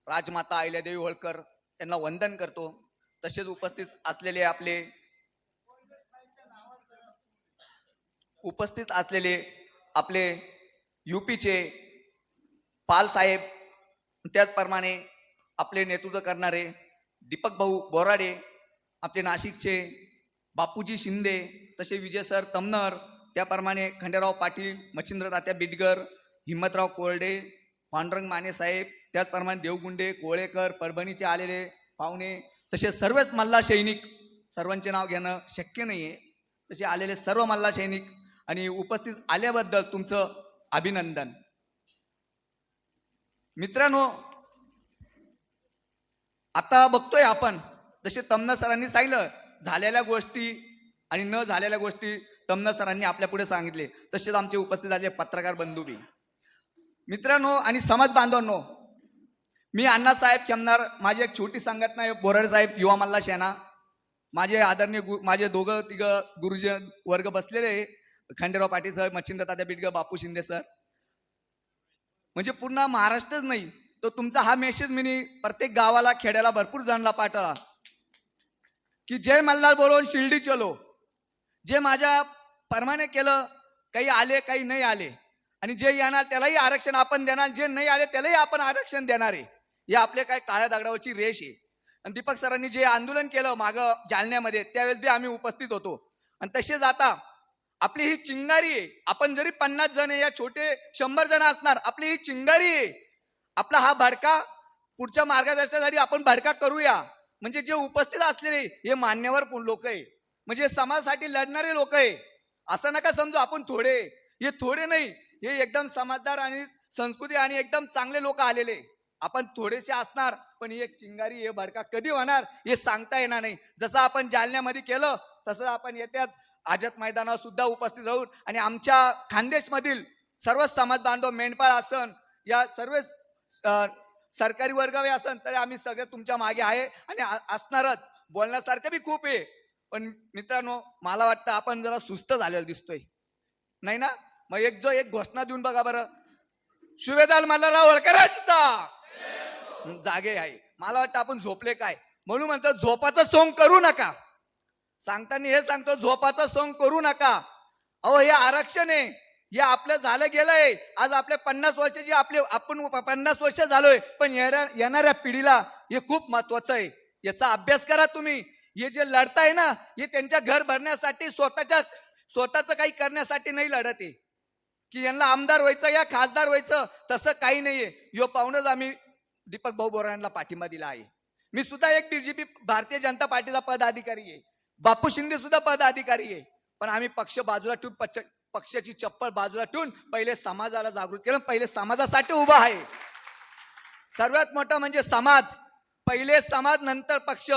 राजमाता अहिल्यादेवी होळकर यांना वंदन करतो. तसेच उपस्थित असलेले आपले यूपीचे पाल साहेब, त्याचप्रमाणे आपले नेतृत्व करणारे दीपक भाऊ बोराडे, आपले नाशिकचे बापूजी शिंदे, तसे विजय सर तमनर, त्याप्रमाणे खंडेराव पाटील, मच्छिंद्र तात्या बिडगर, हिम्मतराव कोरडे, पांडुरंग माने साहेब, त्याचप्रमाणे देवगुंडे, कोळेकर, परभणीचे आलेले पाहुणे, तसे सर्वच मल्ला सैनिक, सर्वांचे नाव घेणं शक्य नाही आहे, तसे आलेले सर्व मल्ला सैनिक आणि उपस्थित आल्याबद्दल तुमचं अभिनंदन. मित्रांनो, आता बघतोय आपण जसे तमना सरांनी सांगितलं झालेल्या गोष्टी आणि न झालेल्या गोष्टी तमना सरांनी आपल्या पुढे सांगितले, तसेच आमचे उपस्थित झाले पत्रकार बंधू बी. मित्रांनो आणि समाज बांधवांनो, मी अण्णासाहेब खेमनार, माझी एक छोटी संघटना आहे बोराडे साहेब युवा मल्ला सेना. माझे आदरणीय माझे दोघं तिघं गुरुजन वर्ग बसलेले, खंडेराव पाटील सर, मच्छिंद्र तात्या बिडगर, बापू शिंदे सर, म्हणजे पूर्ण महाराष्ट्रच नाही तो तुमचा हा मेसेज मी प्रत्येक गावाला खेड्याला भरपूर जणांना पाठवला की जय मल्हार बोलवून शिर्डी चलो. जे माझ्या परमाने केलं, काही आले काही नाही आले, आणि जे येणार त्यालाही आरक्षण आपण देणार, जे नाही आले त्यालाही आपण आरक्षण देणार आहे. हे आपले काय काळ्या दगडावरची रेष आहे. आणि दीपक सरांनी जे आंदोलन केलं मागं जालन्यामध्ये, त्यावेळेस बी आम्ही उपस्थित होतो. आणि तसेच आता आपली ही चिंगारी आहे, आपण जरी 50 जण या छोटे 100 जण असणार, आपली ही चिंगारी आहे. आपला हा भडका पुढच्या मार्गदर्शनासाठी आपण भडका करूया. म्हणजे जे उपस्थित असलेले हे मान्यवर लोक आहे, म्हणजे समाजासाठी लढणारे लोक आहे. असं नका समजू आपण थोडे, हे थोडे नाही, हे एकदम समजदार आणि संस्कृती आणि एकदम चांगले लोक आलेले. आपण थोडेसे असणार, पण एक चिंगारी हे भडका कधी होणार हे सांगता येणार नाही. जसं आपण जालन्यामध्ये केलं तसं आपण येत्यात आझाद मैदानावर सुद्धा उपस्थित राहून आणि आमच्या खानदेशमधील सर्व समाज बांधव, मेंढपाळ आसन, या सर्व सरकारी वर्गावे असन, तरी आम्ही सगळे तुमच्या मागे आहे आणि असणारच. बोलण्यासारखं बी खूप आहे, पण मित्रांनो मला वाटतं आपण जरा सुस्त झालेलं दिसतोय, नाही ना? मग एक घोषणा देऊन बघा बरं, सुभेदार मल्हारराव होळकरांचा जागे आहे. मला वाटतं आपण झोपले काय, म्हणून म्हणतो झोपाचं सोंग करू नका. सांगताना हे सांगतो, झोपाचं सोंग करू नका. अहो हे आरक्षण आहे, हे आपलं झालं गेलंय. आज आपल्या 50 वर्षाची आपण 50 वर्ष झालोय, पण येणाऱ्या पिढीला हे खूप महत्वाचं आहे. याचा अभ्यास करा तुम्ही. हे जे लढताय ना, हे त्यांच्या घर भरण्यासाठी, स्वतःच काही करण्यासाठी नाही लढत आहे की यांना आमदार व्हायचं या खासदार व्हायचं, तसं काही नाहीये. यो पाहूनच आम्ही दीपक भाऊ बोराडेंना पाठिंबा दिला आहे. मी सुद्धा एक बीजेपी भारतीय जनता पार्टीचा पदाधिकारी आहे, बापू शिंदे सुद्धा पदाधिकारी आहे. पण आम्ही पक्ष बाजूला ठेवून, पक्षाची चप्पल बाजूला ठेवून पहिले समाजाला जागृत केलं, पहिले समाजासाठी उभा आहे. सर्वात मोठं म्हणजे समाज, पहिले समाज नंतर पक्ष.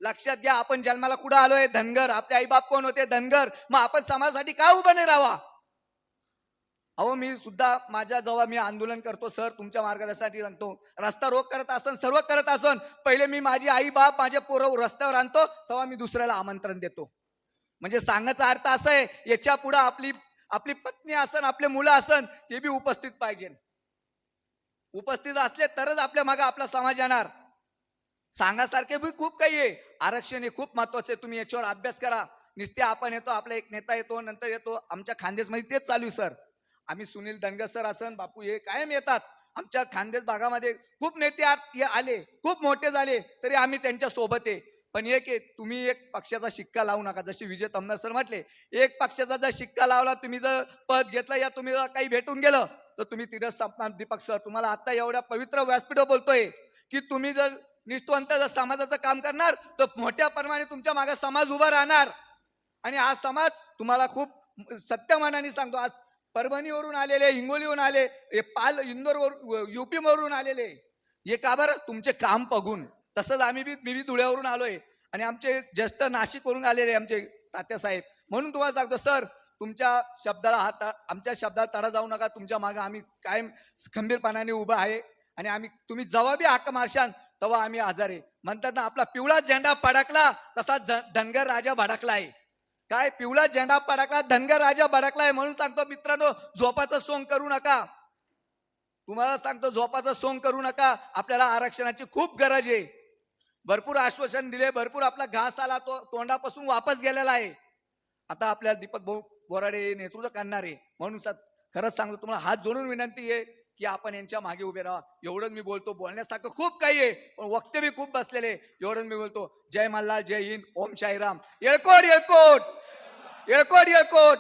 लक्षात घ्या, आपण जन्माला कुठं आलोय? धनगर. आपले आईबाप कोण होते? धनगर. मग आपण समाजासाठी का उभं नाही राहावा? अहो मी सुद्धा जेव्हा मी आंदोलन करतो सर, तुमच्या मार्गदर्शनासाठी सांगतो, रस्ता रोक करत असन, सर्व करत असन, पहिले मी माझी आई बाप, माझे पोरं रस्त्यावर आणतो, तेव्हा मी दुसऱ्याला आमंत्रण देतो. म्हणजे सांगायचा अर्थ असा आहे, याच्या पुढे आपली पत्नी असन, आपले मुलं असन, ते बी उपस्थित पाहिजे. उपस्थित असले तरच आपल्या मागे आपला समाज येणार. सांगासारखे बी खूप काही आहे. आरक्षण हे खूप महत्वाचं आहे. तुम्ही याच्यावर अभ्यास करा. नुसते आपण येतो, आपला एक नेता येतो, नंतर येतो. आमच्या खानदेशमध्ये तेच चालू आहे सर. आम्ही सुनील दंडगर सर असन, बापू हे कायम येतात. आमच्या खानदेश भागामध्ये खूप नेते आले, खूप मोठे झाले, तरी आम्ही त्यांच्या सोबत आहे. पण तुम्ही एक पक्षाचा शिक्का लावू नका. जसे विजय तमनार सर म्हटले, एक पक्षाचा जर शिक्का लावला, तुम्ही जर पद घेतलं या तुम्ही जर काही भेटून गेलं, तर तुम्ही तिथंच संपणार. दीपक सर, तुम्हाला आता एवढ्या पवित्र व्यासपीठावर बोलतोय की तुम्ही जर निष्ठवंत जर समाजाचं काम करणार, तर मोठ्या प्रमाणे तुमच्या मागे समाज उभा राहणार. आणि हा समाज तुम्हाला खूप सत्य मनाने सांगतो, आज परभणीवरून आलेले, हिंगोलीवरून आले, पाल इंदोरवरून, युपी वरून आलेले, हे का बरं? तुमचे काम बघून. तसंच मी बी धुळ्यावरून आलोय आणि आमचे ज्येष्ठ नाशिकवरून आलेले आमचे तात्यासाहेब. म्हणून तुम्हाला सांगतो सर, तुमच्या शब्दाला आमच्या शब्दाला तडा जाऊ नका. तुमच्या मागे आम्ही कायम खंबीरपणाने उभा आहे आणि तुम्ही जवाबी हक्क मारशान तेव्हा आम्ही हजर आहे. म्हणतात ना, आपला पिवळा झेंडा फडकला तसा धनगर राजा भडकला आहे. काय पिवळा झेंडा फडकला, धनगर राजा भडकलाय. म्हणून सांगतो मित्रांनो, झोपाचं सोंग करू नका. तुम्हाला सांगतो झोपाचं सोंग करू नका. आपल्याला आरक्षणाची खूप गरज आहे. भरपूर आश्वासन दिले, भरपूर आपला घास आला तो तोंडापासून वापस गेलेला आहे. आता आपल्याला दीपक भाऊ बोराडे नेतृत्व करणार आहे. म्हणून खरंच सांगतो तुम्हाला हात जोडून विनंती आहे की आपण यांच्या मागे उभे राहा. एवढंच मी बोलतो. बोलण्यासारखं खूप काही आहे पण वक्ते बी खूप बसलेले. एवढंच मी बोलतो. जय मल्हार, जय हिंद, ओम साईराम. येळकोट येळकोट येळकोट येळकोट.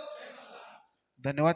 धन्यवाद.